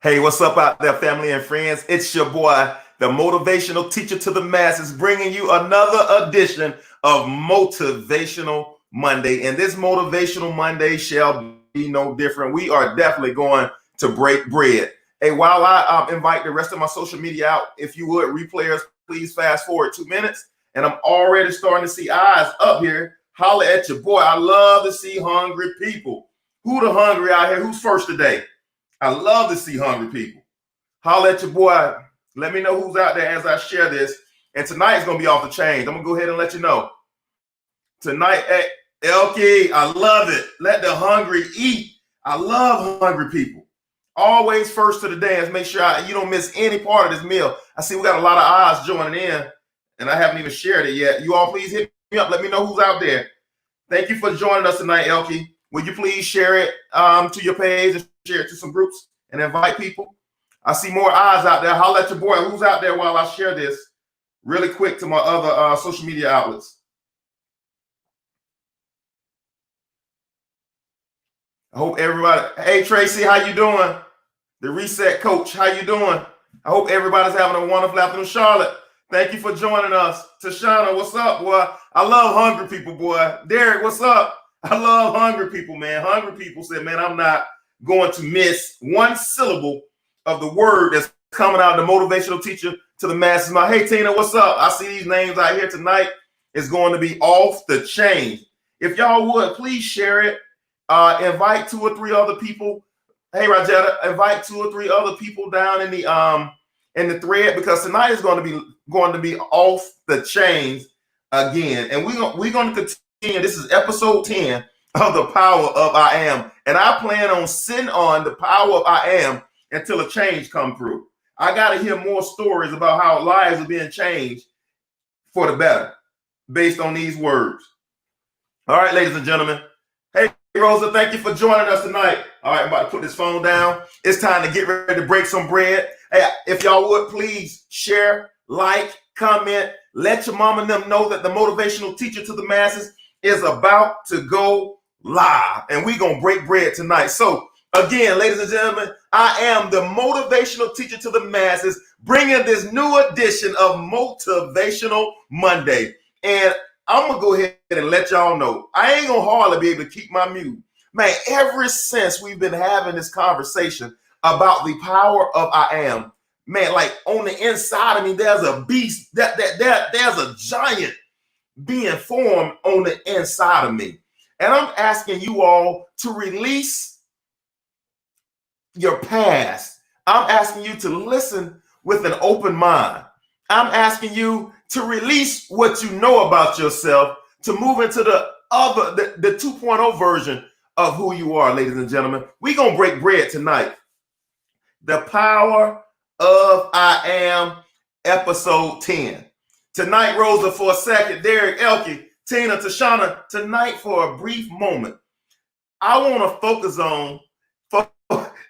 Hey, what's up out there, family and friends? It's your boy, the motivational teacher to the masses, bringing you another edition of Motivational Monday. And this Motivational Monday shall be no different. We are definitely going to break bread. Hey, while I invite the rest of my social media out, if you would, replayers, please fast forward 2 minutes. And I'm already starting to see eyes up here. Holler at your boy. I love to see hungry people. Who the hungry out here? Who's first today? I love to see hungry people. Holler at your boy. Let me know who's out there as I share this. And tonight's going to be off the chains. I'm going to go ahead and let you know. Tonight at Elkie, I love it. Let the hungry eat. I love hungry people. Always first to the dance. Make sure you don't miss any part of this meal. I see we got a lot of eyes joining in, and I haven't even shared it yet. You all please hit me up. Let me know who's out there. Thank you for joining us tonight, Elkie. Will you please share it to your page and share it to some groups and invite people? I see more eyes out there. Holler at your boy. Who's out there while I share this really quick to my other social media outlets? I hope everybody. Hey, Tracy, how you doing? The Reset Coach, how you doing? I hope everybody's having a wonderful afternoon. Charlotte, thank you for joining us. Tashana, what's up, boy? I love hungry people, boy. Derek, what's up? I love hungry people, man. Hungry people said, man, I'm not going to miss one syllable of the word that's coming out of the motivational teacher to the masses. Hey, Tina, what's up? I see these names out here tonight. It's going to be off the chain. If y'all would, please share it. Invite 2 or 3 other people. Hey, Rajetta, invite 2 or 3 other people down in the thread, because tonight is going to be off the chains again. And we're going to continue. This is episode 10 of the Power of I Am. And I plan on sitting on the power of I Am until a change come through. I got to hear more stories about how lives are being changed for the better based on these words. All right, ladies and gentlemen. Hey, Rosa, thank you for joining us tonight. All right, I'm about to put this phone down. It's time to get ready to break some bread. Hey, if y'all would, please share, like, comment. Let your mama and them know that the motivational teacher to the masses is about to go live, and we're going to break bread tonight. So again, ladies and gentlemen, I am the motivational teacher to the masses, bringing this new edition of Motivational Monday. And I'm going to go ahead and let y'all know, I ain't going to hardly be able to keep my mute. Man, ever since we've been having this conversation about the power of I am, man, like on the inside of me, there's a beast, there's a giant being formed on the inside of me. And I'm asking you all to release your past. I'm asking you to listen with an open mind. I'm asking you to release what you know about yourself to move into the 2.0 version of who you are, ladies and gentlemen. We're going to break bread tonight. The Power of I Am, episode 10. Tonight, Rosa, for a second, Derek, Elkie, Tina, Tashana, tonight for a brief moment, I want to focus on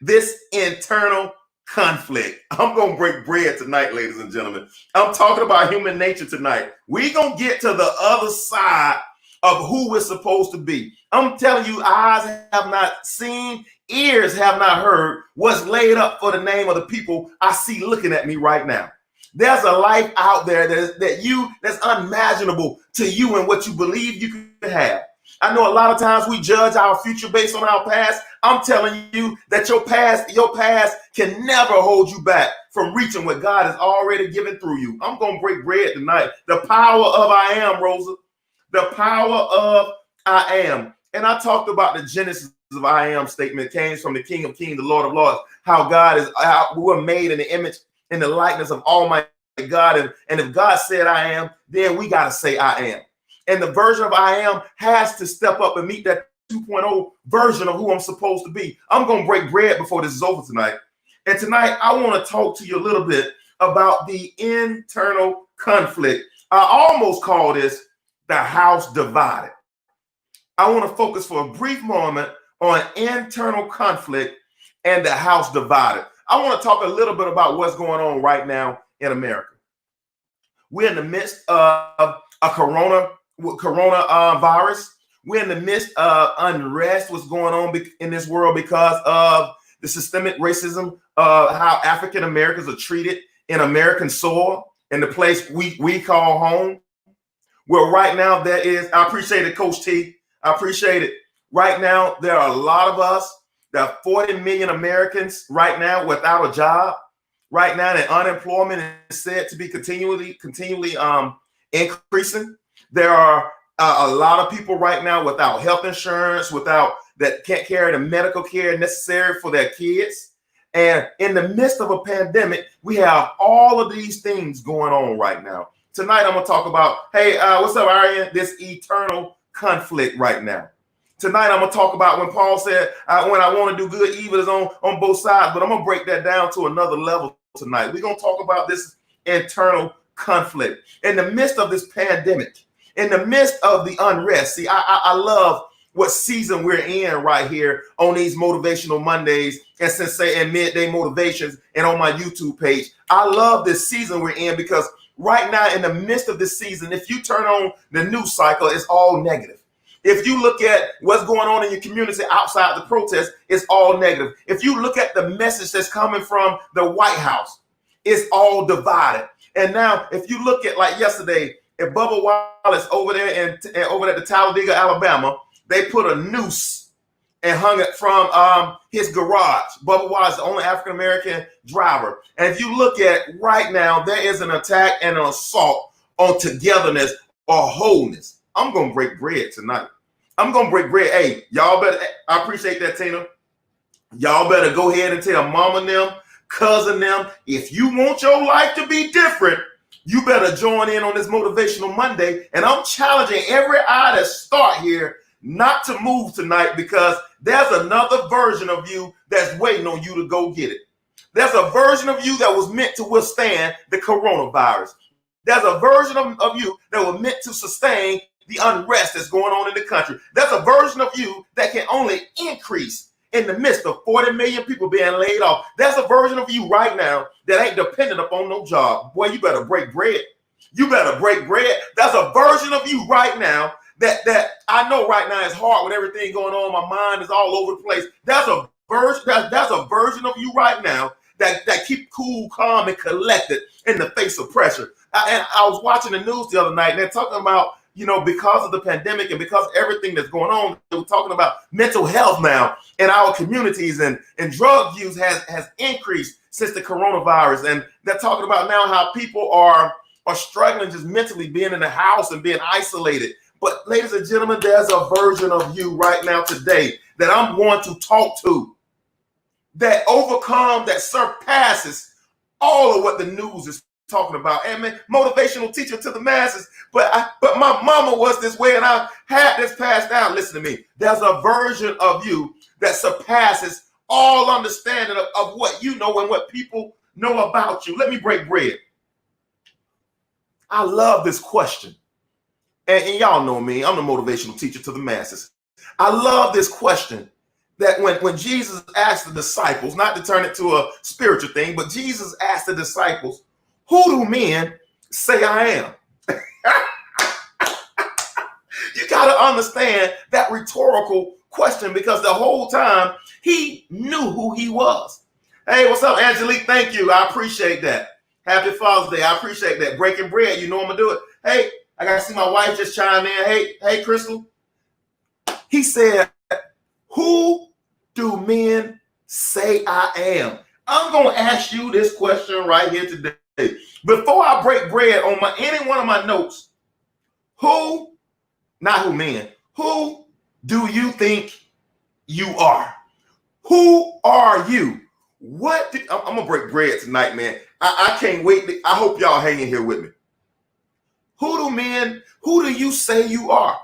this internal conflict. I'm going to break bread tonight, ladies and gentlemen. I'm talking about human nature tonight. We're going to get to the other side of who we're supposed to be. I'm telling you, eyes have not seen, ears have not heard what's laid up for the name of the people I see looking at me right now. There's a life out there that's unimaginable to you and what you believe you can have. I know a lot of times we judge our future based on our past. I'm telling you that your past can never hold you back from reaching what God has already given through you. I'm going to break bread tonight. The power of I am, Rosa. The power of I am. And I talked about the genesis of I am statement. It came from the King of Kings, the Lord of Lords, how we were made in the image, in the likeness of Almighty God. And if God said I am, then we got to say I am. And the version of I am has to step up and meet that 2.0 version of who I'm supposed to be. I'm going to break bread before this is over tonight. And tonight, I want to talk to you a little bit about the internal conflict. I almost call this the house divided. I want to focus for a brief moment on internal conflict and the house divided. I want to talk a little bit about what's going on right now in America. We're in the midst of a coronavirus. We're in the midst of unrest, what's going on in this world because of the systemic racism, how African Americans are treated in American soil, in the place we call home. Well, right now there is, I appreciate it, Coach T. I appreciate it. Right now, there are a lot of us. There are 40 million Americans right now without a job. Right now, the unemployment is said to be continually increasing. There are a lot of people right now without health insurance, that can't carry the medical care necessary for their kids. And in the midst of a pandemic, we have all of these things going on right now. Tonight, I'm going to talk about, hey, what's up, Arian? This eternal conflict right now. Tonight, I'm going to talk about when Paul said, when I want to do good, evil is on both sides. But I'm going to break that down to another level tonight. We're going to talk about this internal conflict. In the midst of this pandemic, in the midst of the unrest, see, I love what season we're in right here on these Motivational Mondays and Midday Motivations and on my YouTube page. I love this season we're in because right now, in the midst of this season, if you turn on the news cycle, it's all negative. If you look at what's going on in your community outside the protest, it's all negative. If you look at the message that's coming from the White House, it's all divided. And now, if you look at like yesterday, if Bubba Wallace over there and over at the Talladega, Alabama, they put a noose and hung it from his garage. Bubba Wallace, the only African-American driver. And if you look at right now, there is an attack and an assault on togetherness or wholeness. I'm going to break bread tonight. I'm going to break bread. Hey, y'all better, I appreciate that, Tina. Y'all better go ahead and tell mama and them, cousin them, if you want your life to be different, you better join in on this Motivational Monday. And I'm challenging every eye that start here not to move tonight because there's another version of you that's waiting on you to go get it. There's a version of you that was meant to withstand the coronavirus. There's a version of you that was meant to sustain the unrest that's going on in the country. There's a version of you that can only increase in the midst of 40 million people being laid off. There's a version of you right now that ain't dependent upon no job. Boy, you better break bread. You better break bread. There's a version of you right now that I know right now is hard with everything going on. My mind is all over the place. That's a version of you right now that keep cool, calm, and collected in the face of pressure. And I was watching the news the other night, and they're talking about, because of the pandemic and because of everything that's going on, they were talking about mental health now in our communities, and drug use has increased since the coronavirus. And they're talking about now how people are struggling just mentally being in the house and being isolated. But ladies and gentlemen, there's a version of you right now today that I'm going to talk to that surpasses all of what the news is talking about. And man, motivational teacher to the masses. But my mama was this way, and I had this passed down. Listen to me. There's a version of you that surpasses all understanding of what you know and what people know about you. Let me break bread. I love this question. And y'all know me. I'm the motivational teacher to the masses. I love this question that when Jesus asked the disciples, not to turn it to a spiritual thing, but Jesus asked the disciples, who do men say I am? You got to understand that rhetorical question because the whole time he knew who he was. Hey, what's up, Angelique? Thank you. I appreciate that. Happy Father's Day. I appreciate that. Breaking bread. You know I'm going to do it. Hey, I got to see my wife just chime in. Hey, Crystal. He said, who do men say I am? I'm going to ask you this question right here today. Before I break bread on any one of my notes, who do you think you are? Who are you? I'm going to break bread tonight, man. I can't wait. I hope y'all hanging here with me. Who do you say you are?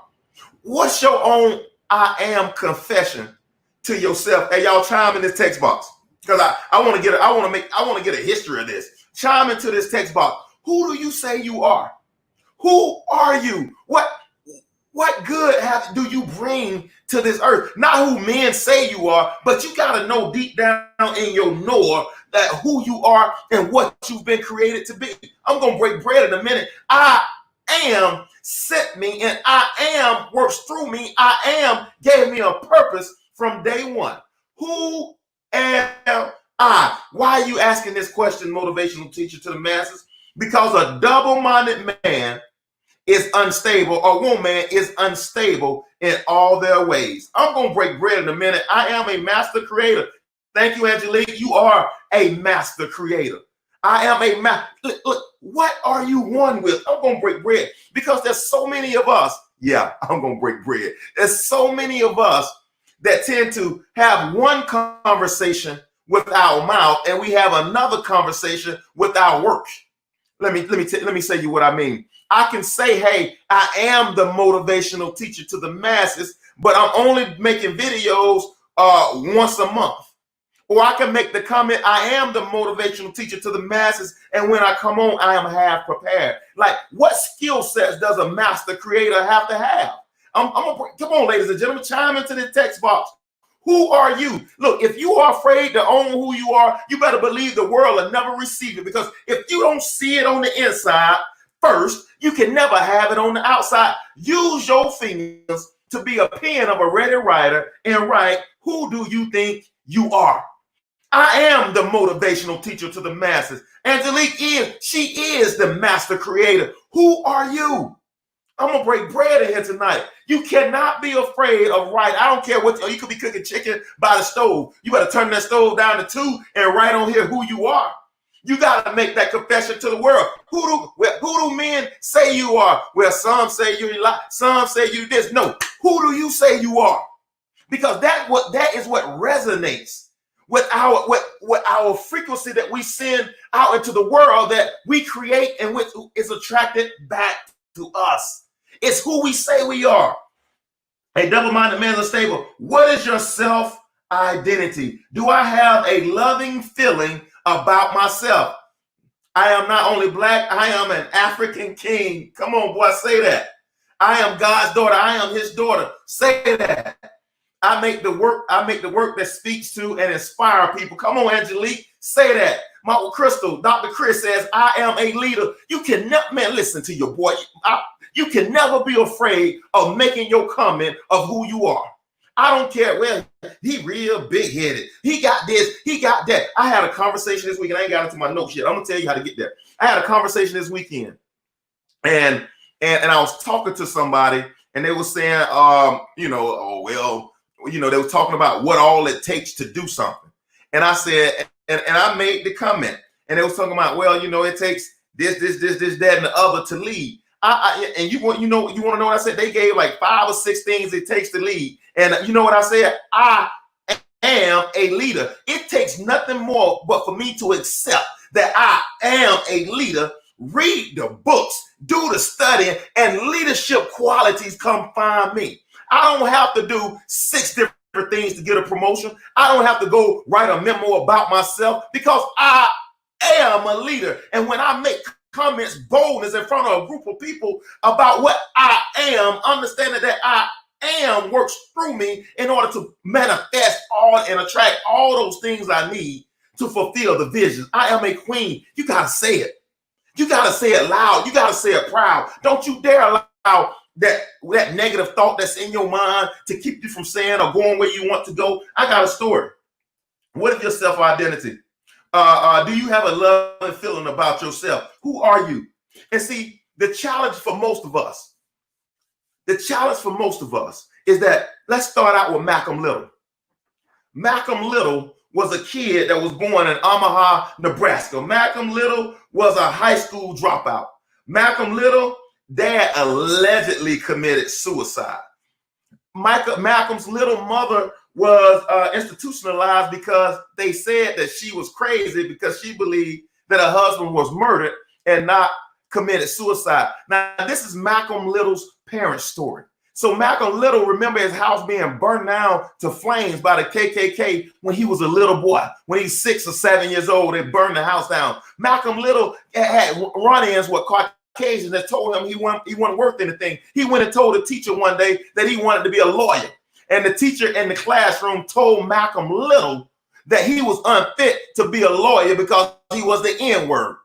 What's your own I am confession to yourself? Hey, y'all chime in this text box because I want to get a history of this. Chime into this text box. Who do you say you are? Who are you? What good do you bring to this earth? Not who men say you are, but you got to know deep down in your knower that who you are and what you've been created to be. I'm going to break bread in a minute. I am sent me, and I am works through me. I am gave me a purpose from day one. Who am Why are you asking this question, motivational teacher, to the masses? Because a double-minded man is unstable, or woman is unstable in all their ways. I'm going to break bread in a minute. I am a master creator. Thank you, Angelique. You are a master creator. I am a look, what are you one with? I'm going to break bread because there's so many of us. Yeah, I'm going to break bread. There's so many of us that tend to have one conversation with our mouth and we have another conversation with our works. Let me say you what I mean. I can say, hey, I am the motivational teacher to the masses, but I'm only making videos once a month. Or I can make the comment, I am the motivational teacher to the masses, and when I come on, I am half prepared. Like, what skill sets does a master creator have to have? Come on, ladies and gentlemen, chime into the text box. Who are you? Look, if you are afraid to own who you are, you better believe the world will never receive it, because if you don't see it on the inside first, you can never have it on the outside. Use your fingers to be a pen of a ready writer and write, who do you think you are? I am the motivational teacher to the masses. Angelique she is the master creator. Who are you? I'm going to break bread in here tonight. You cannot be afraid of writing. I don't care what, you could be cooking chicken by the stove. You better turn that stove down to 2 and write on here who you are. You got to make that confession to the world. Who do men say you are? Well, some say you lie. Some say you this. No, who do you say you are? Because that is what resonates with our frequency that we send out into the world, that we create and which is attracted back to us. It's who we say we are. A double-minded man is unstable. What is your self-identity? Do I have a loving feeling about myself? I am not only black, I am an African king. Come on, boy, say that. I am God's daughter. I am his daughter. Say that. I make the work that speaks to and inspire people. Come on, Angelique, say that. My Crystal, Dr. Chris says, I am a leader. You can never, man, listen to your boy. You can never be afraid of making your comment of who you are. I don't care. Well, he real big-headed. He got this, he got that. I had a conversation this week, and I ain't got into my notes yet. I'm gonna tell you how to get there. I had a conversation this weekend, and I was talking to somebody, and they were saying, they were talking about what all it takes to do something. And I said, and I made the comment, and they was talking about, well, it takes this, that, and the other to lead. You want to know what I said? They gave like 5 or 6 things it takes to lead. And you know what I said? I am a leader. It takes nothing more but for me to accept that I am a leader, read the books, do the studying, and leadership qualities come find me. I don't have to do 6 different things to get a promotion. I don't have to go write a memo about myself, because I am a leader. And when I make comments, boldness in front of a group of people about what I am, understanding that I am works through me in order to manifest all and attract all those things I need to fulfill the vision. I am a queen. You got to say it. You got to say it loud. You got to say it proud. Don't you dare allow that negative thought that's in your mind to keep you from saying or going where you want to go. I got a story. What is your self-identity? Do you have a love feeling about yourself? Who are you? And see, the challenge for most of us is that, let's start out with Malcolm Little. Malcolm Little was a kid that was born in Omaha, Nebraska. Malcolm Little was a high school dropout. Malcolm Little, dad allegedly committed suicide. Malcolm's little mother was institutionalized because they said that she was crazy because she believed that her husband was murdered and not committed suicide. Now, this is Malcolm Little's parents' story. So Malcolm Little, remember his house being burned down to flames by the KKK when he was a little boy. When he's 6 or 7 years old, they burned the house down. Malcolm Little had run-ins with Caucasians that told him he wasn't worth anything. He went and told a teacher one day that he wanted to be a lawyer. And the teacher in the classroom told Malcolm Little that he was unfit to be a lawyer because he was the N-word.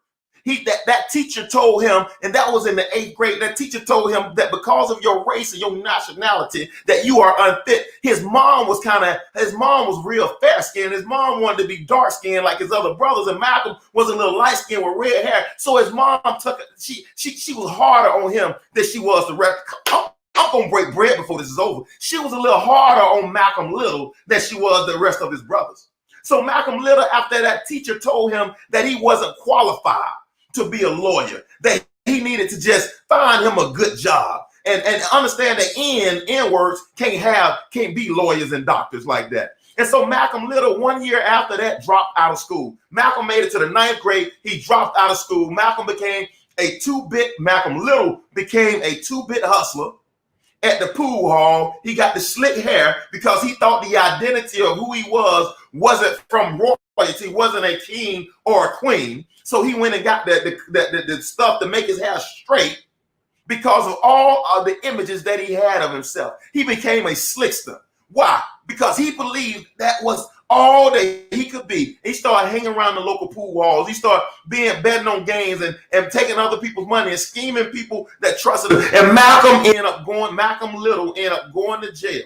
that teacher told him, and that was in the 8th grade, that teacher told him that because of your race and your nationality, that you are unfit. His mom was real fair skinned. His mom wanted to be dark skinned like his other brothers, and Malcolm was a little light skinned with red hair. So his mom she was harder on him than she was the rest. I'm gonna break bread before this is over. She was a little harder on Malcolm Little than she was the rest of his brothers. So Malcolm Little, after that teacher told him that he wasn't qualified to be a lawyer, that he needed to just find him a good job and understand that N-words can't be lawyers and doctors like that. And so Malcolm Little, 1 year after that, dropped out of school. Malcolm made it to the 9th grade. He dropped out of school. Malcolm Little became a two-bit hustler. At the pool hall, he got the slick hair because he thought the identity of who he wasn't from royalty, wasn't a king or a queen. So he went and got the stuff to make his hair straight because of all of the images that he had of himself. He became a slickster. Why? Because he believed that was all that he could be. He started hanging around the local pool halls. He started betting on games and taking other people's money and scheming people that trusted him. And Malcolm Little ended up going to jail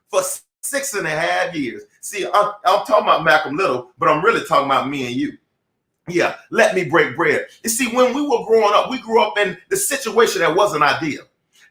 for 6.5 years. See, I'm talking about Malcolm Little, but I'm really talking about me and you. Yeah, let me break bread. You see, when we were growing up, we grew up in the situation that wasn't ideal.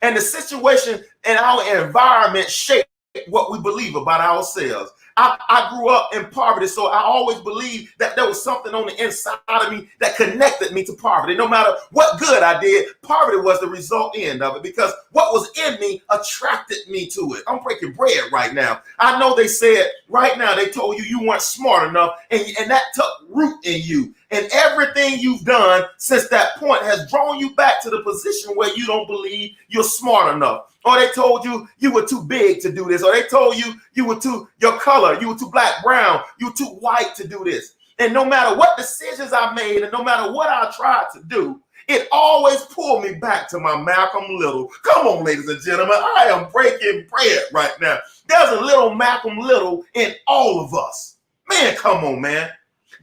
And the situation and our environment shaped what we believe about ourselves. I grew up in poverty, so I always believed that there was something on the inside of me that connected me to poverty. No matter what good I did, poverty was the result end of it because what was in me attracted me to it. I'm breaking bread right now. I know they said right now, they told you weren't smart enough, and that took root in you. And everything you've done since that point has drawn you back to the position where you don't believe you're smart enough. Or they told you you were too big to do this. Or they told you your color, you were too black, brown, you were too white to do this. And no matter what decisions I made and no matter what I tried to do, it always pulled me back to my Malcolm Little. Come on, ladies and gentlemen, I am breaking bread right now. There's a little Malcolm Little in all of us. Man, come on, man.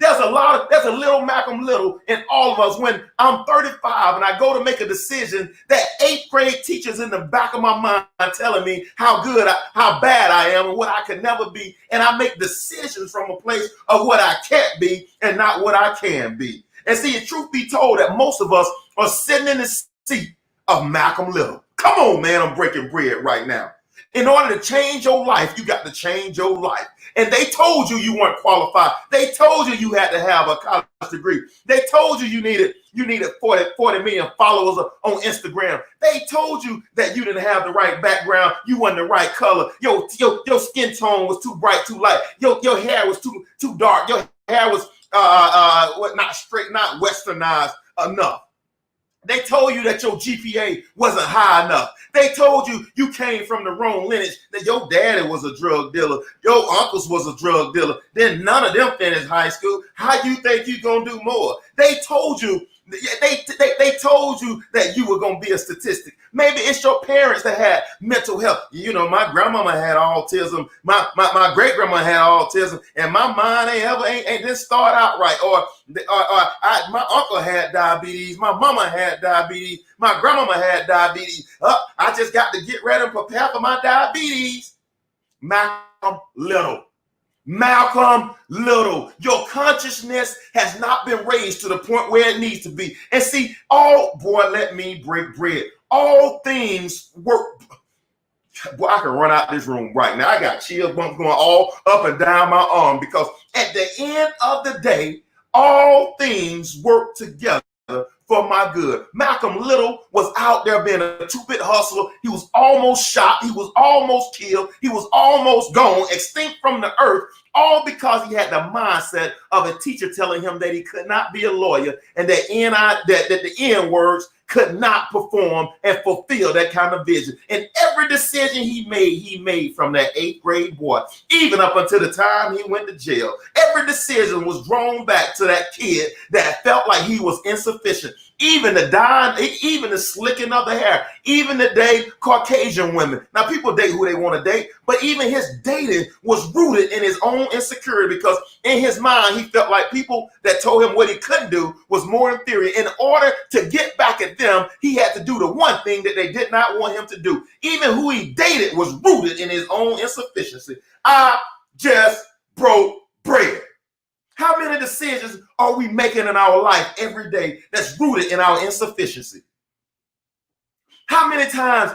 There's a little Malcolm Little in all of us. When I'm 35 and I go to make a decision, that 8th grade teacher's in the back of my mind telling me how bad I am and what I could never be. And I make decisions from a place of what I can't be and not what I can be. And see, truth be told, that most of us are sitting in the seat of Malcolm Little. Come on, man, I'm breaking bread right now. In order to change your life, you got to change your life. And they told you weren't qualified. They told you had to have a college degree. They told you needed 40 million followers on Instagram. They told you that you didn't have the right background. You wasn't the right color. Your skin tone was too bright, too light. Your hair was too dark. Your hair was not straight, not westernized enough. They told you that your GPA wasn't high enough. They told you came from the wrong lineage, that your daddy was a drug dealer, your uncles was a drug dealer. Then none of them finished high school. How you think you're going to do more? They told you they told you that you were going to be a statistic. Maybe it's your parents that had mental health. You know, my grandmama had autism. My great grandma had autism, and my mind ain't didn't start out right. Or my uncle had diabetes. My mama had diabetes. My grandmama had diabetes. I just got to get ready and prepare for my diabetes. Malcolm Little. Malcolm Little, your consciousness has not been raised to the point where it needs to be. And see, let me break bread. All things work. Boy, I can run out this room right now. I got chill bumps going all up and down my arm because at the end of the day, all things work together for my good. Malcolm Little was out there being a two-bit hustler. He was almost shot. He was almost killed. He was almost gone, extinct from the earth, all because he had the mindset of a teacher telling him that he could not be a lawyer and that the N words could not perform and fulfill that kind of vision. And every decision he made from that 8th grade boy, even up until the time he went to jail. Every decision was drawn back to that kid that felt like he was insufficient. Even the dyeing, even the slicking of the hair, even the date Caucasian women. Now, people date who they want to date, but even his dating was rooted in his own insecurity, because in his mind, he felt like people that told him what he couldn't do was more inferior. In order to get back at them, he had to do the one thing that they did not want him to do. Even who he dated was rooted in his own insufficiency. I just broke bread. How many decisions are we making in our life every day that's rooted in our insufficiency? How many times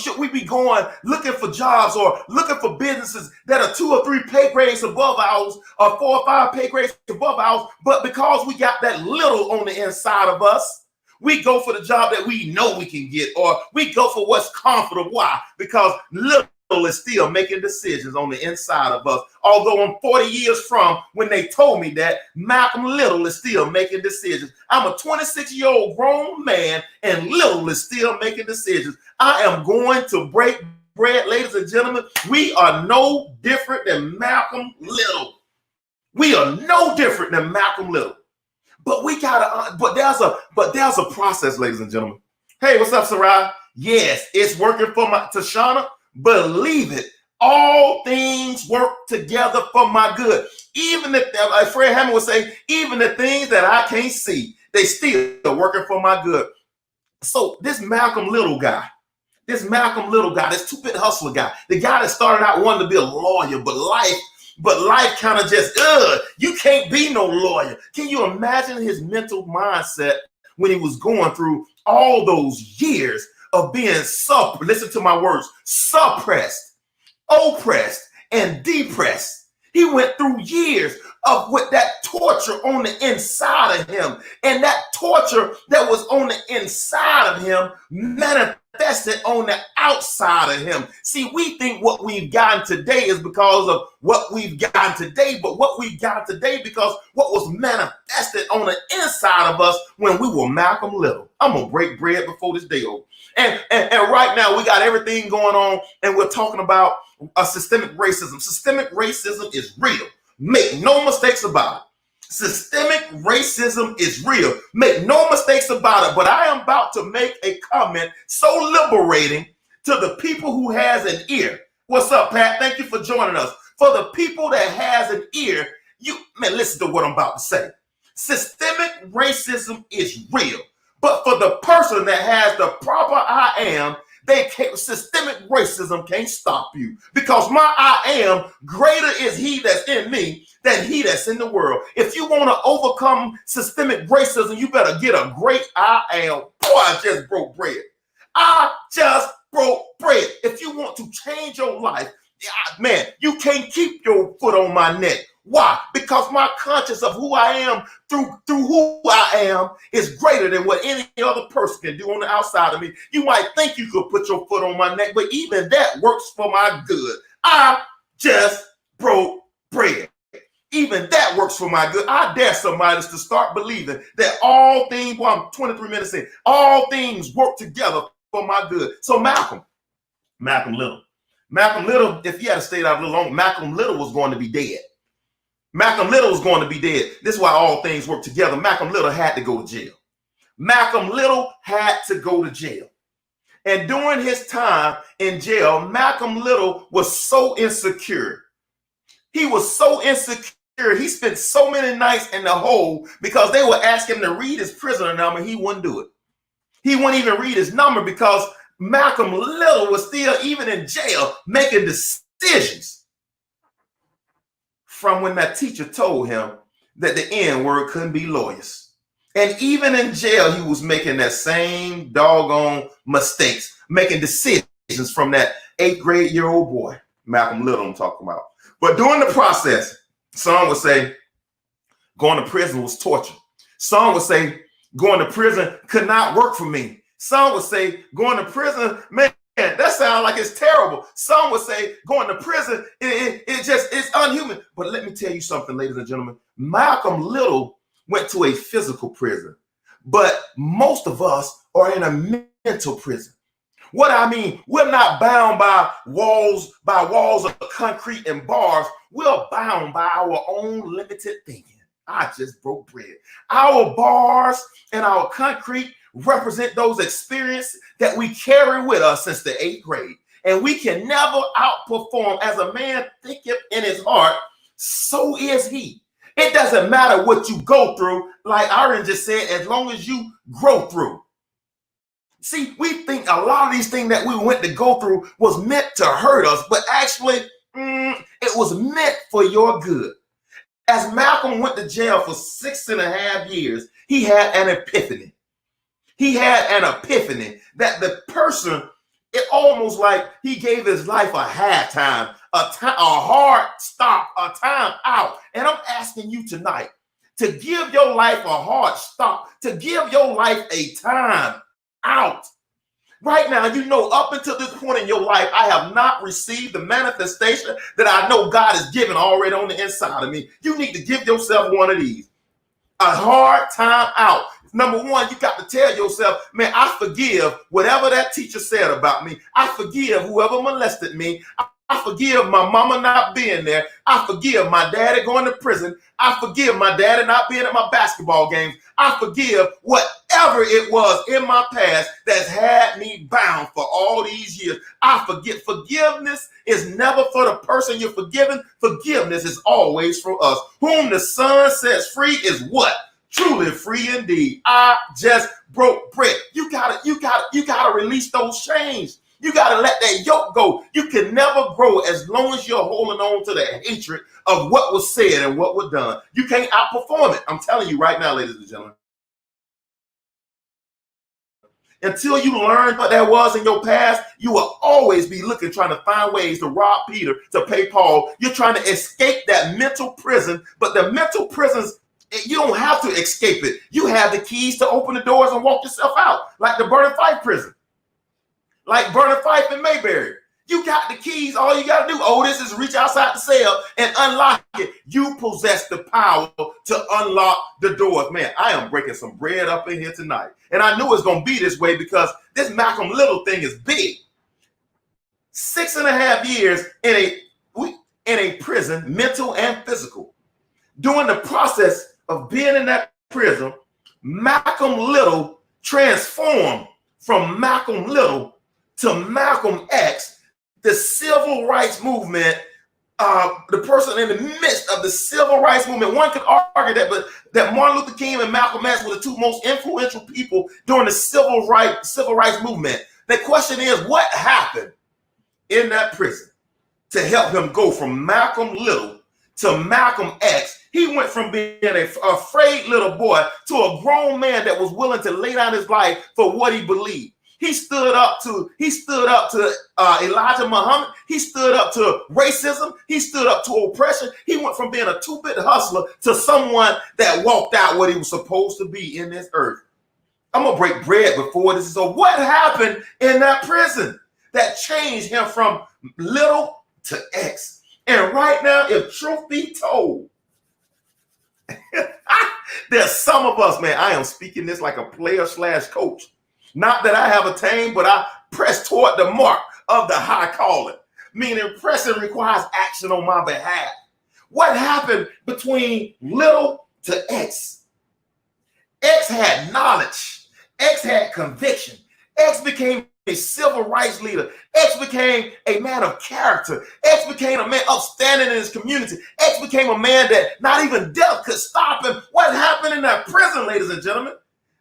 should we be going looking for jobs or looking for businesses that are 2 or 3 pay grades above ours, or 4 or 5 pay grades above ours, but because we got that little on the inside of us, we go for the job that we know we can get, or we go for what's comfortable. Why? Because little is still making decisions on the inside of us. Although I'm 40 years from when they told me that, Malcolm Little is still making decisions. I'm a 26-year-old grown man, and Little is still making decisions. I am going to break bread, ladies and gentlemen. We are no different than Malcolm Little. We are no different than Malcolm Little. But we gotta, but there's a process, ladies and gentlemen. Hey, what's up, Sarai? Yes, it's working for my Tashana. Believe it. All things work together for my good. Even if, like Fred Hammond would say, even the things that I can't see, they still are working for my good. So this Malcolm Little guy, this 2-bit hustler guy, the guy that started out wanting to be a lawyer, but life kind of just, you can't be no lawyer. Can you imagine his mental mindset when he was going through all those years of being listen to my words, suppressed, oppressed, and depressed? He went through years of with that torture on the inside of him, and that torture that was on the inside of him manifested on the outside of him. See, we think what we've gotten today is because of what we've gotten today, but what we've gotten today because what was manifested on the inside of us when we were Malcolm Little. I'm gonna break bread before this day over. And right now we got everything going on, and we're talking about systemic racism. Systemic racism is real. Make no mistakes about it. Systemic racism is real. Make no mistakes about it. But I am about to make a comment so liberating to the people who has an ear. What's up, Pat? Thank you for joining us. For the people that has an ear, listen to what I'm about to say. Systemic racism is real. But for the person that has the proper I am, systemic racism can't stop you, because my I am, greater is he that's in me than he that's in the world. If you want to overcome systemic racism, you better get a great I am. Boy, I just broke bread. I just broke bread. If you want to change your life, man, you can't keep your foot on my neck. Why? Because my conscience of who I am through who I am is greater than what any other person can do on the outside of me. You might think you could put your foot on my neck, but even that works for my good. I just broke bread. Even that works for my good. I dare somebody to start believing that all things, well, I'm 23 minutes in, all things work together for my good. So Malcolm Little, if he had stayed out a little longer, Malcolm Little was going to be dead. Malcolm Little was going to be dead. This is why all things work together. Malcolm Little had to go to jail. Malcolm Little had to go to jail. And during his time in jail, Malcolm Little was so insecure. He was so insecure. He spent so many nights in the hole because they would ask him to read his prisoner number. He wouldn't do it. He wouldn't even read his number because Malcolm Little was still, even in jail, making decisions from when that teacher told him that the N word couldn't be lawyers. And even in jail, he was making that same doggone mistakes, making decisions from that 8th grade year old boy, Malcolm Little I'm talking about. But during the process, some would say going to prison was torture. Some would say going to prison could not work for me. Some would say going to prison, man, that sounds like it's terrible. Some would say going to prison, it's unhuman. But let me tell you something, ladies and gentlemen. Malcolm Little went to a physical prison, but most of us are in a mental prison. What I mean, we're not bound by walls of concrete and bars. We're bound by our own limited thinking. I just broke bread. Our bars and our concrete represent those experiences that we carry with us since the 8th grade. And we can never outperform. As a man thinketh in his heart, so is he. It doesn't matter what you go through, like Aaron just said, as long as you grow through. See, we think a lot of these things that we went to go through was meant to hurt us, but actually, it was meant for your good. As Malcolm went to jail for 6.5 years, he had an epiphany. He had an epiphany that the person, it almost like he gave his life a halftime, a hard stop, a time out. And I'm asking you tonight to give your life a hard stop, to give your life a time out. Right now, you know, up until this point in your life, I have not received the manifestation that I know God has given already on the inside of me. You need to give yourself one of these. A hard time out. Number one, you got to tell yourself, man, I forgive whatever that teacher said about me. I forgive whoever molested me. I forgive my mama not being there. I forgive my daddy going to prison. I forgive my daddy not being at my basketball games. I forgive whatever it was in my past that's had me bound for all these years. I forgive. Forgiveness is never for the person you're forgiving. Forgiveness is always for us. Whom the Son sets free is what? Truly free indeed. I just broke bread. You gotta release those chains. You got to let that yoke go. You can never grow as long as you're holding on to the hatred of what was said and what was done. You can't outperform it. I'm telling you right now, ladies and gentlemen. Until you learn what that was in your past, you will always be looking, trying to find ways to rob Peter, to pay Paul. You're trying to escape that mental prison, but the mental prisons, you don't have to escape it. You have the keys to open the doors and walk yourself out, like the Vernon Fife prison. Like Vernon Fife and Mayberry. You got the keys. All you got to do, Otis, is reach outside the cell and unlock it. You possess the power to unlock the doors. Man, I am breaking some bread up in here tonight. And I knew it was going to be this way because this Malcolm Little thing is big. 6.5 years in a prison, mental and physical. During the process of being in that prison, Malcolm Little transformed from Malcolm Little to Malcolm X, the civil rights movement, the person in the midst of the civil rights movement. One could argue that Martin Luther King and Malcolm X were the two most influential people during the civil rights movement. The question is, what happened in that prison to help him go from Malcolm Little to Malcolm X? He went from being a afraid little boy to a grown man that was willing to lay down his life for what he believed. He stood up to Elijah Muhammad. He stood up to racism. He stood up to oppression. He went from being a two-bit hustler to someone that walked out what he was supposed to be in this earth. I'm going to break bread before this is over. What happened in that prison that changed him from little to X? And right now, if truth be told, there's some of us, man, I am speaking this like a player/coach. Not that I have attained, but I press toward the mark of the high calling. Meaning pressing requires action on my behalf. What happened between little to X? X had knowledge. X had conviction. X became a civil rights leader. X became a man of character. X became a man upstanding in his community. X became a man that not even death could stop him. What happened in that prison, ladies and gentlemen,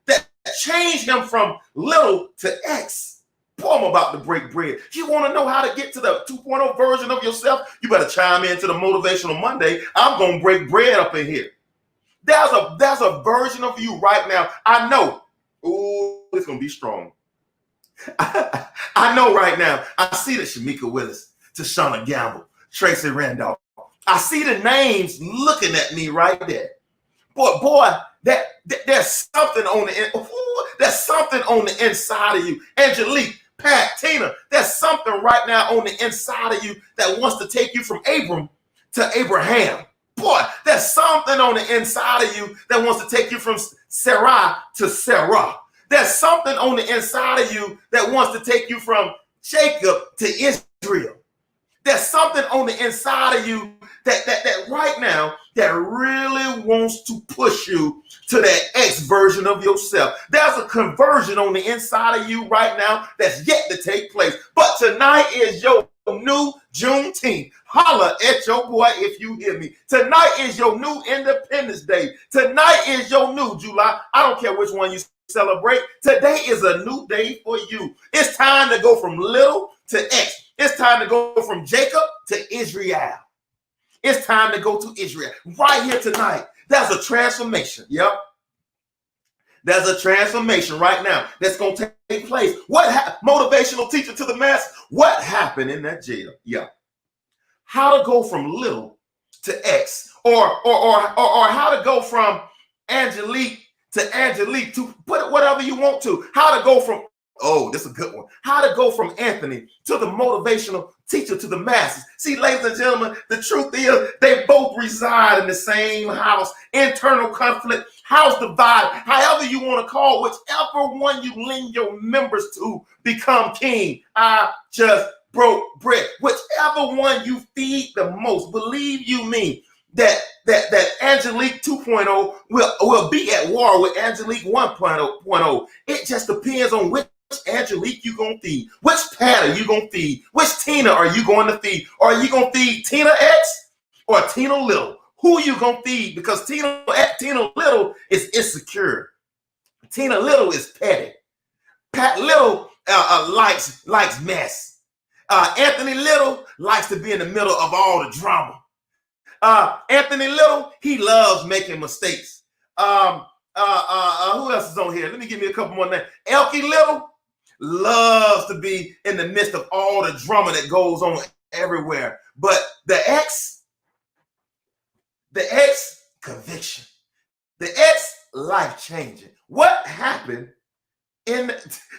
that changed him from little to X? Boy, I'm about to break bread. You want to know how to get to the 2.0 version of yourself? You better chime into the Motivational Monday. I'm going to break bread up in here. There's a version of you right now. I know. Ooh, it's going to be strong. I know right now. I see the Shamika Willis, Tashana Gamble, Tracy Randolph. I see the names looking at me right there. Boy, there's something on the inside of you. Angelique, Pat, Tina, there's something right now on the inside of you that wants to take you from Abram to Abraham. Boy, there's There's something on the inside of you that wants to take you from Sarah to Sarah. There's something on the inside of you that wants to take you from Jacob to Israel. There's something on the inside of you that right now that really wants to push you to that X version of yourself. There's a conversion on the inside of you right now that's yet to take place. But tonight is your new Juneteenth. Holla at your boy if you hear me. Tonight is your new Independence Day. Tonight is your new July. I don't care which one you celebrate. Today is a new day for you. It's time to go from little to X. It's time to go from Jacob to Israel. It's time to go to Israel. Right here tonight, there's a transformation. Yep. There's a transformation right now that's going to take place. What motivational teacher to the mass? What happened in that jail? Yeah. How to go from little to X, or how to go from Angelique to put it whatever you want to. How to go from, oh, this is a good one. How to go from Anthony to the motivational teacher to the masses. See, ladies and gentlemen, the truth is they both reside in the same house. Internal conflict, house divide, however you want to call, whichever one you lean your members to become king. I just broke bread. Whichever one you feed the most, believe you me, that Angelique 2.0 will be at war with Angelique 1.0. It just depends on which Angelique you gonna feed, which Pat are you gonna feed, which Tina are you going to feed? Are you gonna feed Tina X or Tina Little? Who you gonna feed? Because Tina Little is insecure. Tina Little is petty. Pat Little likes mess. Anthony Little likes to be in the middle of all the drama. Anthony Little, he loves making mistakes. Who else is on here? Let me give me a couple more names. Elkie Little loves to be in the midst of all the drama that goes on everywhere. But the X, conviction. The X, life changing. What happened in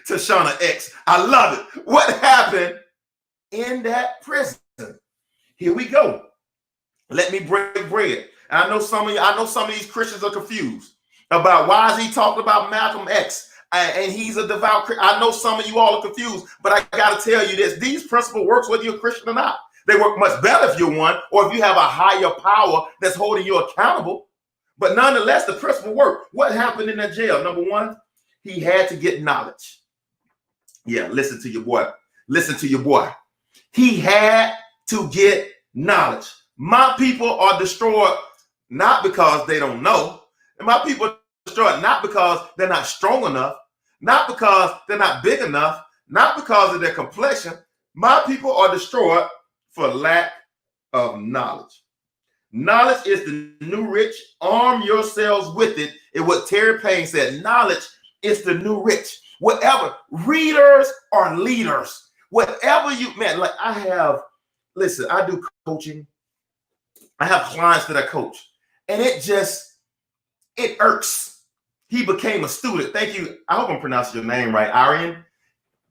Tashana X? I love it. What happened in that prison? Here we go. Let me break bread. I know some of these Christians are confused about why is he talking about Malcolm X and he's a devout Christian. I know some of you all are confused, but I got to tell you this: these principles works whether you're a Christian or not. They work much better if you're one, or if you have a higher power that's holding you accountable. But nonetheless, the principle work. What happened in that jail? Number one, he had to get knowledge. Yeah, listen to your boy. Listen to your boy. He had to get knowledge. My people are destroyed not because they don't know. And my people are destroyed not because they're not strong enough, not because they're not big enough, not because of their complexion. My people are destroyed for lack of knowledge. Knowledge is the new rich. Arm yourselves with it. It's what Terry Payne said. Knowledge is the new rich. Whatever. Readers are leaders. Whatever you, man, like I do coaching. I have clients that I coach, and it irks. He became a student. Thank you. I hope I'm pronouncing your name right, Arian.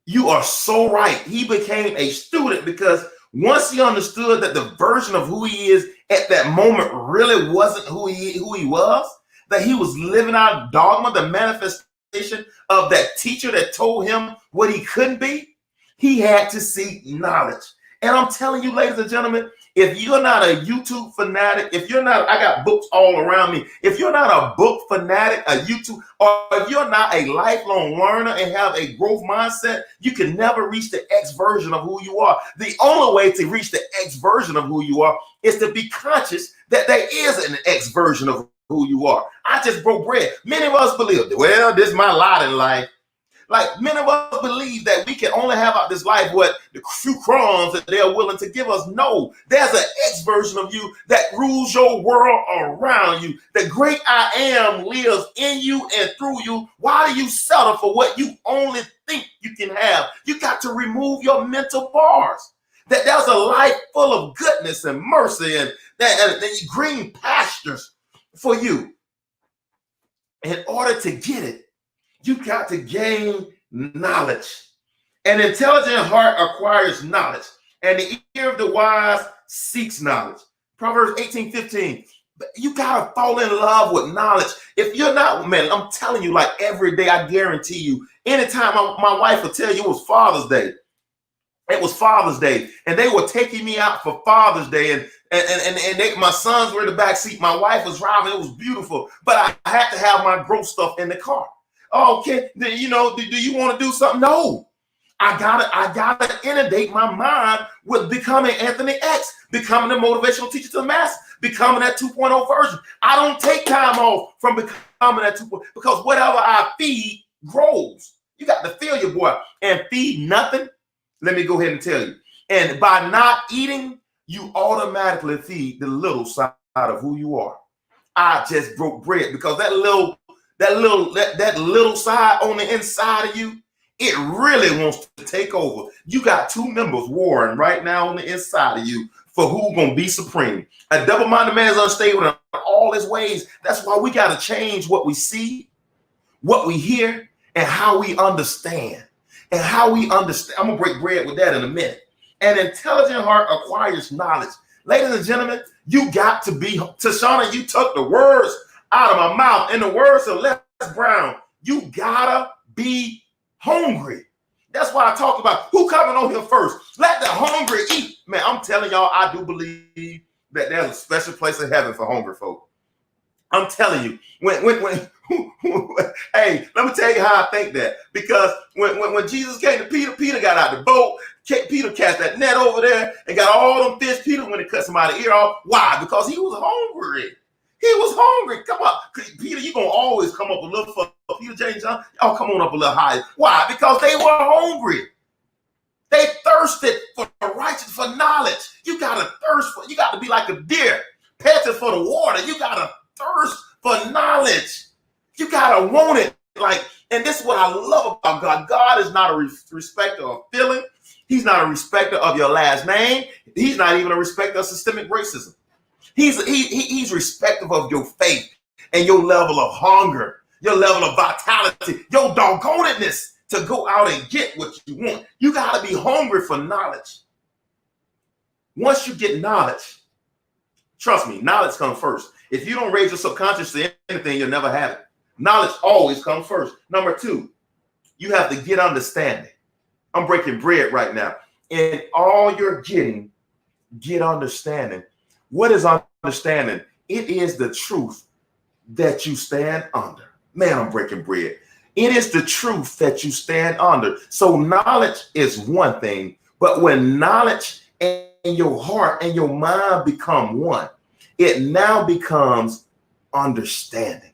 You are so right. He became a student because once he understood that the version of who he is at that moment really wasn't who he was, that he was living out dogma, the manifestation of that teacher that told him what he couldn't be, he had to seek knowledge. And I'm telling you, ladies and gentlemen, if you're not a YouTube fanatic, I got books all around me. If you're not a book fanatic, a YouTube, or if you're not a lifelong learner and have a growth mindset, you can never reach the X version of who you are. The only way to reach the X version of who you are is to be conscious that there is an X version of who you are. I just broke bread. Many of us believe, well, this is my lot in life. Like many of us believe that we can only have out this life what the few crumbs that they're willing to give us. No, there's an X version of you that rules your world around you. The great I am lives in you and through you. Why do you settle for what you only think you can have? You got to remove your mental bars. That there's a life full of goodness and mercy and green pastures for you. In order to get it, you got to gain knowledge. An intelligent heart acquires knowledge, and the ear of the wise seeks knowledge. Proverbs 18:15. You gotta fall in love with knowledge. If you're not, man, I'm telling you, like every day, I guarantee you, anytime my wife will tell you it was Father's Day. It was Father's Day, and they were taking me out for Father's Day, and my sons were in the back seat. My wife was driving. It was beautiful, but I had to have my growth stuff in the car. Oh, okay, you know, do you want to do something? No, I gotta inundate my mind with becoming Anthony X, becoming the motivational teacher to the masses, becoming that 2.0 version. I don't take time off from becoming that 2.0 because whatever I feed grows. You got to fill your boy, and feed nothing. Let me go ahead and tell you. And by not eating, you automatically feed the little side of who you are. I just broke bread because that little side on the inside of you, it really wants to take over. You got two members warring right now on the inside of you for who's gonna be supreme. A double-minded man is unstable in all his ways. That's why we got to change what we see, what we hear, and how we understand. And how we understand. I'm gonna break bread with that in a minute. An intelligent heart acquires knowledge. Ladies and gentlemen, you got to be, Tashana, you took the words out of my mouth. In the words of Les Brown, you gotta be hungry. That's why I talk about who coming on here first. Let the hungry eat. Man, I'm telling y'all, I do believe that there's a special place in heaven for hungry folk. I'm telling you, when hey, let me tell you how I think that. Because when Jesus came to Peter, Peter got out the boat. Peter cast that net over there and got all them fish. Peter went and cut somebody's ear off. Why? Because he was hungry. He was hungry. Come on, Peter, you're going to always come up a little further. Peter, James, John, y'all come on up a little higher. Why? Because they were hungry. They thirsted for righteousness, for knowledge. You got to thirst for, you got to be like a deer, panting for the water. You got to thirst for knowledge. You got to want it. Like, and this is what I love about God. God is not a respecter of feeling. He's not a respecter of your last name. He's not even a respecter of systemic racism. He's respectful of your faith and your level of hunger, your level of vitality, your doggonedness to go out and get what you want. You got to be hungry for knowledge. Once you get knowledge, trust me, knowledge comes first. If you don't raise your subconscious to anything, you'll never have it. Knowledge always comes first. Number two, you have to get understanding. I'm breaking bread right now. In all you're getting, get understanding. What is understanding? It is the truth that you stand under. Man, I'm breaking bread. It is the truth that you stand under. So knowledge is one thing, but when knowledge and your heart and your mind become one, it now becomes understanding.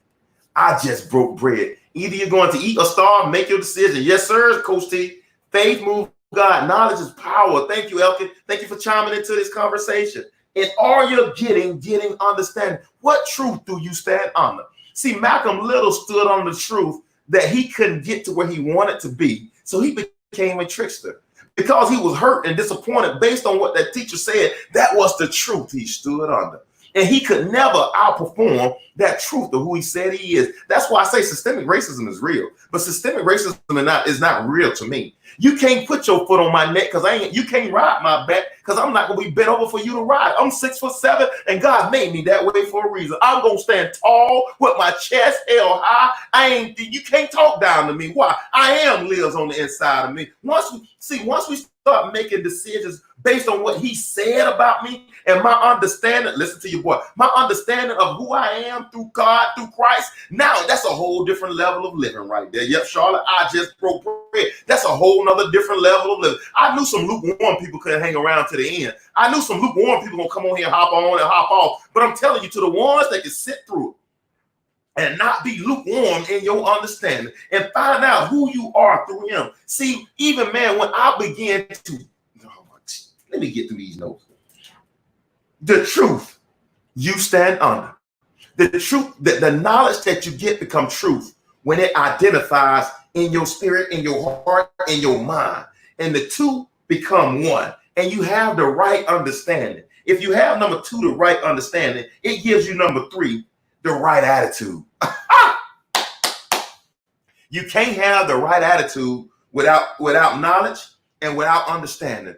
I just broke bread. Either you're going to eat or starve, make your decision. Yes, sir, Coach T. Faith moves God. Knowledge is power. Thank you, Elkin. Thank you for chiming into this conversation. In all you're getting understanding. What truth do you stand under? See, Malcolm Little stood on the truth that he couldn't get to where he wanted to be. So he became a trickster. Because he was hurt and disappointed based on what that teacher said, that was the truth he stood under. And he could never outperform that truth of who he said he is. That's why I say systemic racism is real. But systemic racism is not real to me. You can't put your foot on my neck because you can't ride my back because I'm not going to be bent over for you to ride. I'm 6'7" and God made me that way for a reason. I'm going to stand tall with my chest held high. You can't talk down to me. Why? I am lives on the inside of me. Once we start making decisions based on what he said about me and my understanding, listen to your boy, my understanding of who I am through God, through Christ, now that's a whole different level of living right there. Yep, Charlotte, I just broke bread. That's a whole nother different level of living. I knew some lukewarm people couldn't hang around to the end. I knew some lukewarm people gonna come on here and hop on and hop off, but I'm telling you, to the ones that can sit through it and not be lukewarm in your understanding and find out who you are through him. See, even man, when I began to, let me get through these notes. The truth you stand under. The truth, the knowledge that you get become truth when it identifies in your spirit, in your heart, in your mind. And the two become one. And you have the right understanding. If you have number two, the right understanding, it gives you number three, the right attitude. You can't have the right attitude without knowledge and without understanding.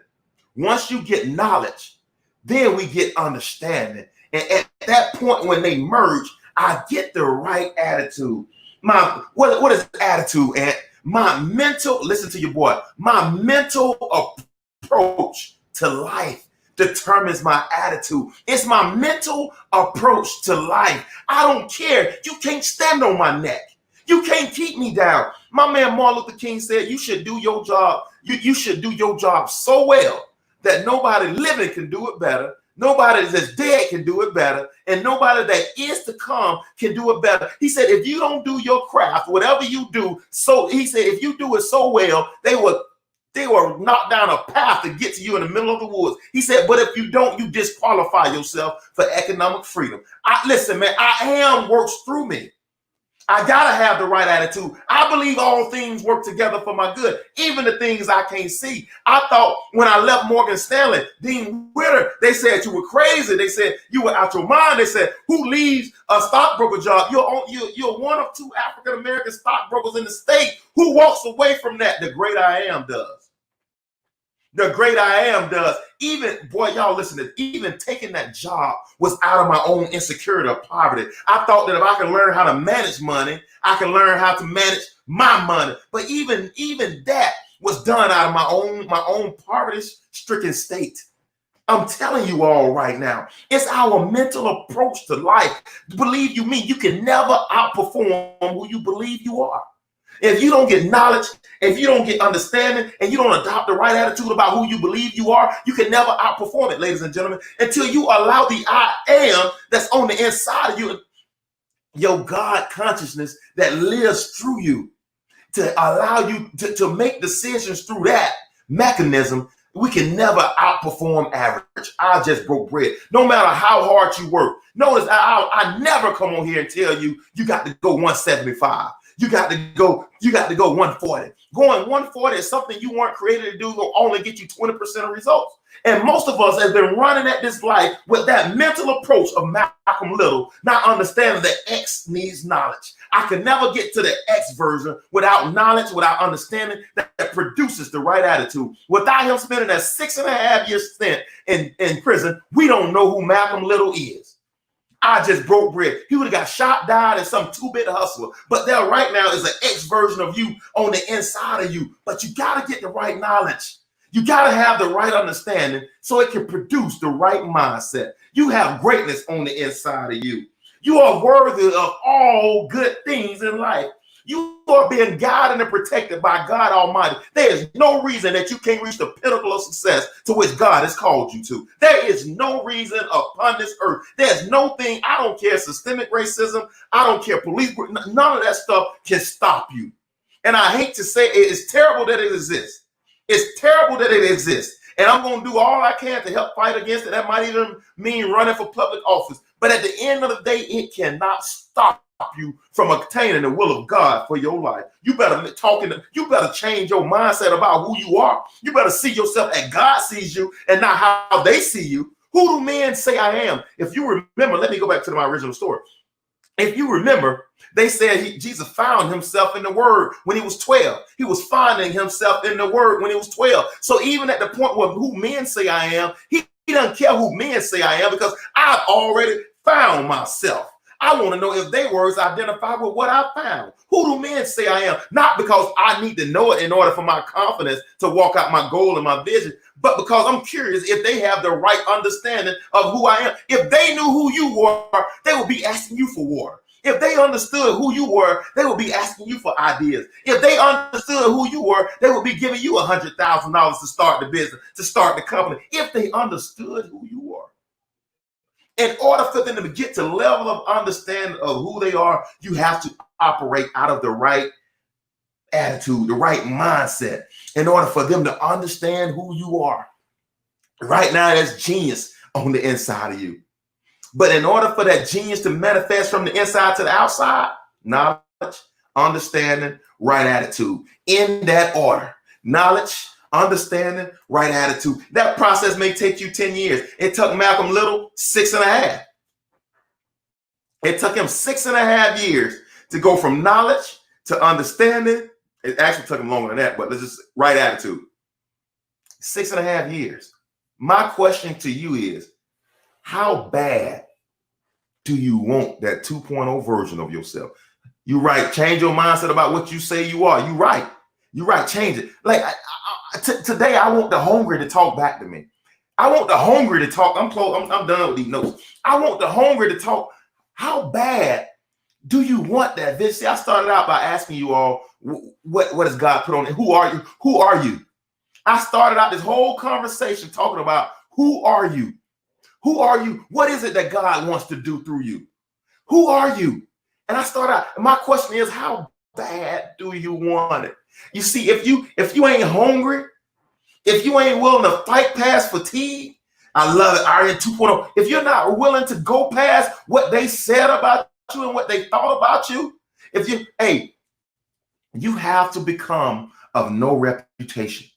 Once you get knowledge, then we get understanding. And at that point, when they merge, I get the right attitude. What is attitude, Ant? My mental, listen to your boy, my mental approach to life determines my attitude. It's my mental approach to life. I don't care. You can't stand on my neck. You can't keep me down. My man Martin Luther King said you should do your job. You should do your job so well that nobody living can do it better. Nobody that's dead can do it better. And nobody that is to come can do it better. He said, if you don't do your craft, whatever you do, so he said, if you do it so well, they will knock down a path to get to you in the middle of the woods. He said, but if you don't, you disqualify yourself for economic freedom. Listen, man, I am works through me. I gotta have the right attitude. I believe all things work together for my good, even the things I can't see. I thought when I left Morgan Stanley, Dean Witter, they said you were crazy. They said you were out your mind. They said, who leaves a stockbroker job? You're one of two African American stockbrokers in the state. Who walks away from that? The great I am does. The great I am does. Even, boy, y'all listen to this, even taking that job was out of my own insecurity or poverty. I thought that if I can learn how to manage money, I can learn how to manage my money. But even that was done out of my own poverty-stricken state. I'm telling you all right now, it's our mental approach to life. Believe you me, you can never outperform who you believe you are. If you don't get knowledge, if you don't get understanding, and you don't adopt the right attitude about who you believe you are, you can never outperform it, ladies and gentlemen, until you allow the I am that's on the inside of you, your God consciousness that lives through you, to allow you to make decisions through that mechanism. We can never outperform average. I just broke bread. No matter how hard you work. Notice I never come on here and tell you got to go 175. You got to go 140. Going 140 is something you weren't created to do, will only get you 20% of results. And most of us have been running at this life with that mental approach of Malcolm Little, not understanding that X needs knowledge. I can never get to the X version without knowledge, without understanding that produces the right attitude. Without him spending that 6.5 years stint in prison, we don't know who Malcolm Little is. I just broke bread. He would have got shot, died, and some two-bit hustler. But there right now is an X version of you on the inside of you. But you got to get the right knowledge. You got to have the right understanding so it can produce the right mindset. You have greatness on the inside of you. You are worthy of all good things in life. You are being guided and protected by God Almighty. There is no reason that you can't reach the pinnacle of success to which God has called you to. There is no reason upon this earth. There's no thing, I don't care, systemic racism, I don't care, police, none of that stuff can stop you. And I hate to say it's terrible that it exists. It's terrible that it exists. And I'm going to do all I can to help fight against it. That might even mean running for public office. But at the end of the day, it cannot stop you from attaining the will of God for your life. You better change your mindset about who you are. You better see yourself as God sees you and not how they see you. Who do men say I am? If you remember, let me go back to my original story. If you remember, they said Jesus found himself in the word when he was 12. He was finding himself in the word when he was 12. So even at the point where who men say I am, he doesn't care who men say I am, because I've already found myself. I want to know if their words identify with what I found. Who do men say I am? Not because I need to know it in order for my confidence to walk out my goal and my vision, but because I'm curious if they have the right understanding of who I am. If they knew who you were, they would be asking you for water. If they understood who you were, they would be asking you for ideas. If they understood who you were, they would be giving you $100,000 to start the business, to start the company. If they understood who you were. In order for them to get to the level of understanding of who they are, you have to operate out of the right attitude, the right mindset, in order for them to understand who you are. Right now, there's genius on the inside of you. But in order for that genius to manifest from the inside to the outside, knowledge, understanding, right attitude. In that order, knowledge, understanding, right attitude. That process may take you 10 years. It took Malcolm Little 6.5. It took him 6.5 years to go from knowledge to understanding. It actually took him longer than that, but let's just right attitude. 6.5 years. My question to you is, how bad do you want that 2.0 version of yourself? You're right. Change your mindset about what you say you are. You're right. You're right. Change it. Like today, I want the hungry to talk back to me. I want the hungry to talk. I'm done with these notes. I want the hungry to talk. How bad do you want that? See, I started out by asking you all, what has God put on it? Who are you? Who are you? I started out this whole conversation talking about who are you? Who are you? What is it that God wants to do through you? Who are you? And I started out, and my question is, how bad do you want it? You see, if you ain't hungry, if you ain't willing to fight past fatigue, I love it, Iron 2.0. If you're not willing to go past what they said about you and what they thought about you, you have to become of no reputation.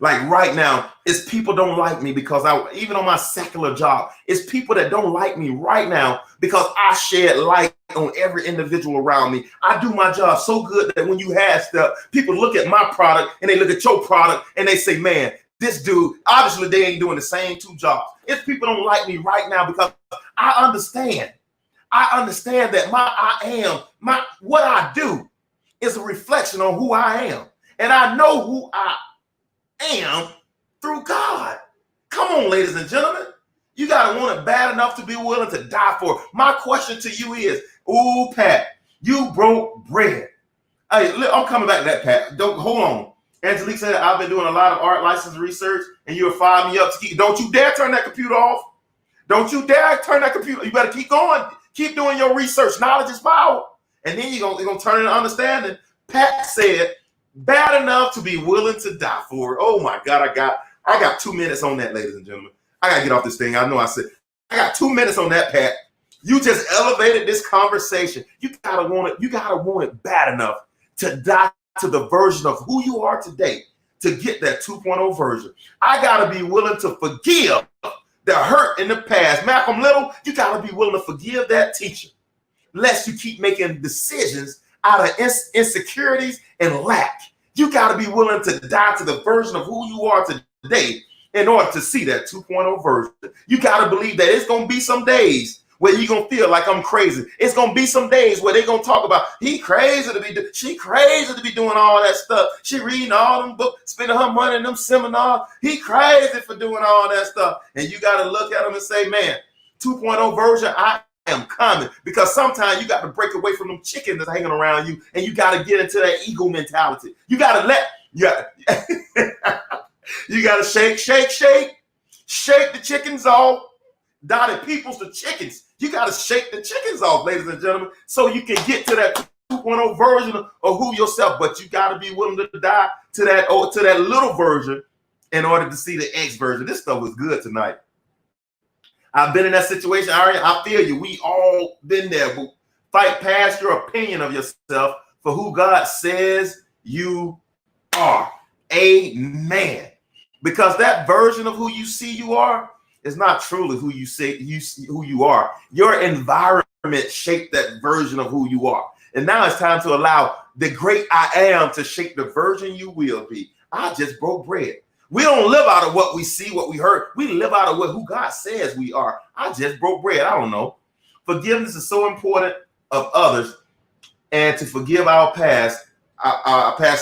Like right now, it's people don't like me because even on my secular job, it's people that don't like me right now because I shed light on every individual around me. I do my job so good that when you have stuff, people look at my product and they look at your product and they say, man, this dude, obviously they ain't doing the same two jobs. If people don't like me right now because I understand that what I do is a reflection on who I am. And I know who I am through God. Come on, ladies and gentlemen. You got to want it bad enough to be willing to die for it. My question to you is, ooh, Pat, you broke bread. Hey, I'm coming back to that, Pat. Hold on. Angelique said, I've been doing a lot of art license research and you'll fire me up. Don't you dare turn that computer off. Don't you dare turn that computer. You better keep going. Keep doing your research. Knowledge is power. And then you're going to turn it to understanding. Pat said, bad enough to be willing to die for it. Oh my God, I got 2 minutes on that, ladies and gentlemen. I gotta get off this thing. I know I said I got 2 minutes on that, Pat. You just elevated this conversation. You gotta want it. You gotta want it bad enough to die to the version of who you are today to get that 2.0 version. I gotta be willing to forgive the hurt in the past. Malcolm Little, you gotta be willing to forgive that teacher, lest you keep making decisions out of insecurities and lack. You got to be willing to die to the version of who you are today in order to see that 2.0 version. You got to believe that it's going to be some days where you're going to feel like I'm crazy. It's going to be some days where they're going to talk about she crazy to be doing all that stuff. She reading all them books, spending her money in them seminars. He crazy for doing all that stuff. And you got to look at them and say, man, 2.0 version, I am coming. Because sometimes you got to break away from them chickens that's hanging around you and you got to get into that ego mentality. You got to you got to shake the chickens off. Dottie Peoples, the chickens. You got to shake the chickens off, ladies and gentlemen, so you can get to that 2.0 version of who yourself. But you got to be willing to die to that little version in order to see the X version. This stuff was good tonight. I've been in that situation, Ari. I feel you. We all been there. But fight past your opinion of yourself for who God says you are. Amen. Because that version of who you see you are is not truly who you say who you are. Your environment shaped that version of who you are. And now it's time to allow the great I am to shape the version you will be. I just broke bread. We don't live out of what we see, what we heard. We live out of who God says we are. I just broke bread. I don't know. Forgiveness is so important of others and to forgive our past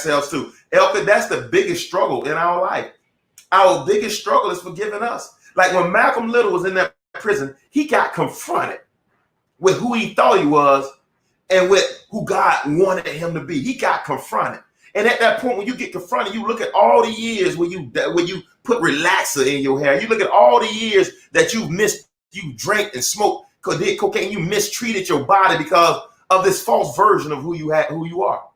selves too. Elka, that's the biggest struggle in our life. Our biggest struggle is forgiving us. Like when Malcolm Little was in that prison, he got confronted with who he thought he was and with who God wanted him to be. He got confronted. And at that point, when you get confronted, you look at all the years when you put relaxer in your hair. You look at all the years that you drank and smoked, did cocaine, you mistreated your body because of this false version of who you are.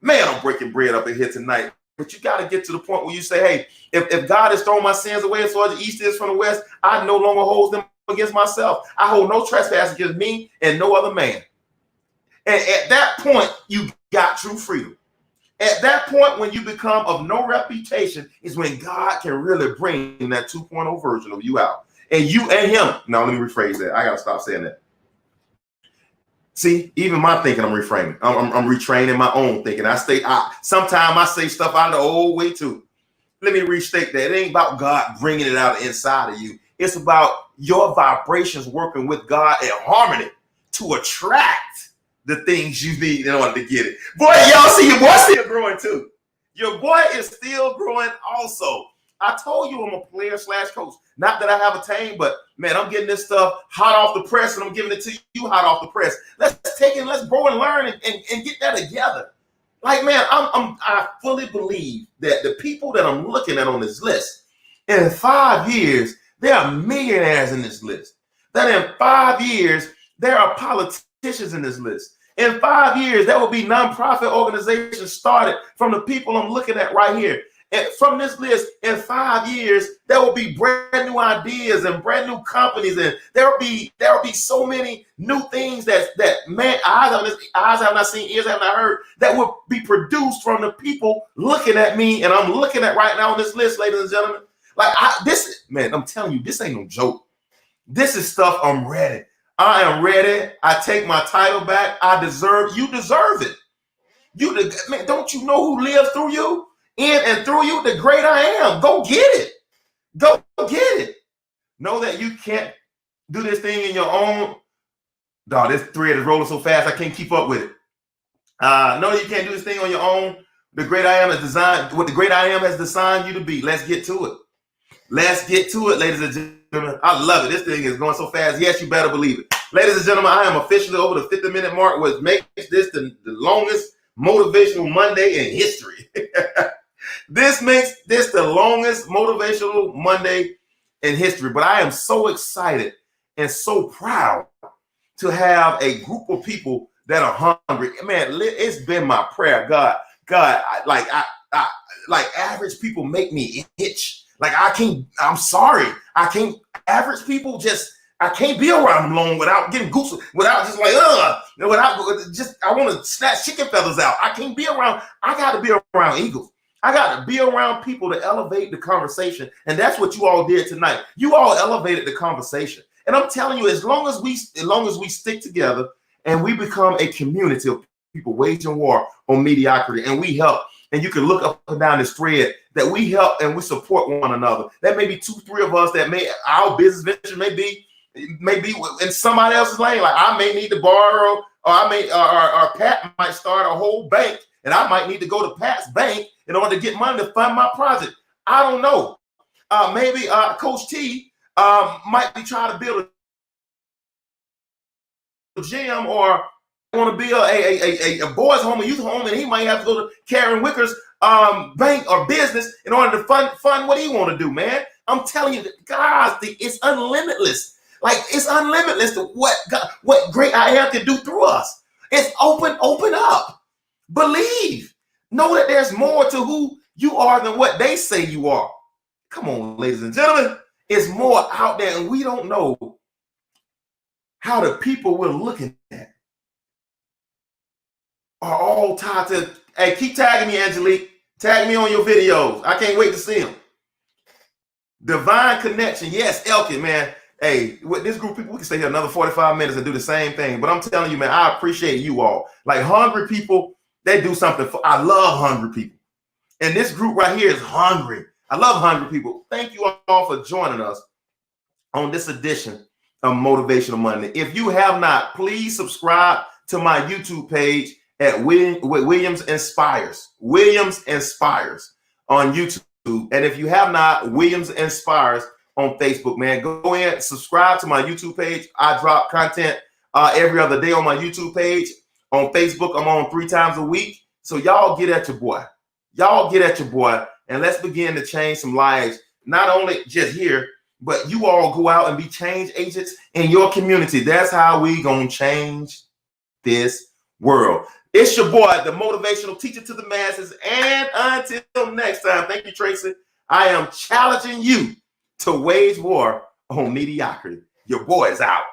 Man, I'm breaking bread up in here tonight. But you got to get to the point where you say, hey, if God has thrown my sins away as far as the east is from the west, I no longer hold them against myself. I hold no trespass against me and no other man. And at that point, you got true freedom. At that point, when you become of no reputation, is when God can really bring that 2.0 version of you out. And you and him. Now, let me rephrase that. I got to stop saying that. See, even my thinking, I'm reframing. I'm retraining my own thinking. Sometimes I say stuff out of the old way too. Let me restate that. It ain't about God bringing it out inside of you. It's about your vibrations working with God in harmony to attract the things you need in order to get it. Boy, y'all see your boy still growing too. Your boy is still growing also. I told you I'm a player / coach. Not that I have a team, but man, I'm getting this stuff hot off the press and I'm giving it to you hot off the press. Let's take it, let's grow and learn and get that together. Like, man, I fully believe that the people that I'm looking at on this list, in 5 years, there are millionaires in this list. That in 5 years, there are politicians in this list. In 5 years, there will be nonprofit organizations started from the people I'm looking at right here. And from this list, in 5 years, there will be brand new ideas and brand new companies, and there will be so many new things that man, eyes have not seen, ears have not heard, that will be produced from the people looking at me, and I'm looking at right now on this list, ladies and gentlemen. Like man, I'm telling you, this ain't no joke. This is stuff I'm ready. I am ready. I take my title back. You deserve it. Man, don't you know who lives through you? In and through you, the great I am. Go get it. Go get it. Know that you can't do this thing in your own. Dog, this thread is rolling so fast, I can't keep up with it. Know that you can't do this thing on your own. The great I am is designed, what the great I am has designed you to be. Let's get to it. Let's get to it, ladies and gentlemen. I love it. This thing is going so fast. Yes, you better believe it. Ladies and gentlemen, I am officially over the 50-minute mark, which makes this the longest motivational Monday in history. This makes this the longest motivational Monday in history. But I am so excited and so proud to have a group of people that are hungry. Man, it's been my prayer. God, like average people make me itch. Like I'm sorry. Average people I can't be around them long without getting goose, without just like, I want to snatch chicken feathers out. I can't be around, I got to be around eagles. I got to be around people to elevate the conversation. And that's what you all did tonight. You all elevated the conversation. And I'm telling you, as long as we stick together and we become a community of people waging war on mediocrity, and we help, and you can look up and down this thread that we help and we support one another. That may be 2-3 of us that our business venture may be in somebody else's lane. Like I may need to borrow, or Pat might start a whole bank, and I might need to go to Pat's bank in order to get money to fund my project. I don't know. Maybe Coach T might be trying to build a gym, or want to build a boys' home, a youth home, and he might have to go to Karen Wicker's bank or business in order to fund what he want to do, man. I'm telling you, guys, it's unlimitless. Like it's unlimitless to what great I am can do through us. It's open up. Believe. Know that there's more to who you are than what they say you are. Come on, ladies and gentlemen. It's more out there, and we don't know how the people we're looking at are all tied to. Hey, keep tagging me, Angelique. Tag me on your videos. I can't wait to see them. Divine connection. Yes, Elkin, man. Hey, with this group of people, we can stay here another 45 minutes and do the same thing. But I'm telling you, man, I appreciate you all. Like hungry people, they do something I love hungry people. And this group right here is hungry. I love hungry people. Thank you all for joining us on this edition of Motivational Monday. If you have not, please subscribe to my YouTube page at Williams Inspires. Williams Inspires on YouTube. And if you have not, Williams Inspires on Facebook, man. Go in, subscribe to my YouTube page. I drop content every other day on my YouTube page. On Facebook, I'm on 3 times a week. So y'all get at your boy. Y'all get at your boy, and let's begin to change some lives. Not only just here, but you all go out and be change agents in your community. That's how we gonna change this world. It's your boy, the motivational teacher to the masses. And until next time, thank you, Tracy. I am challenging you to wage war on mediocrity. Your boy is out.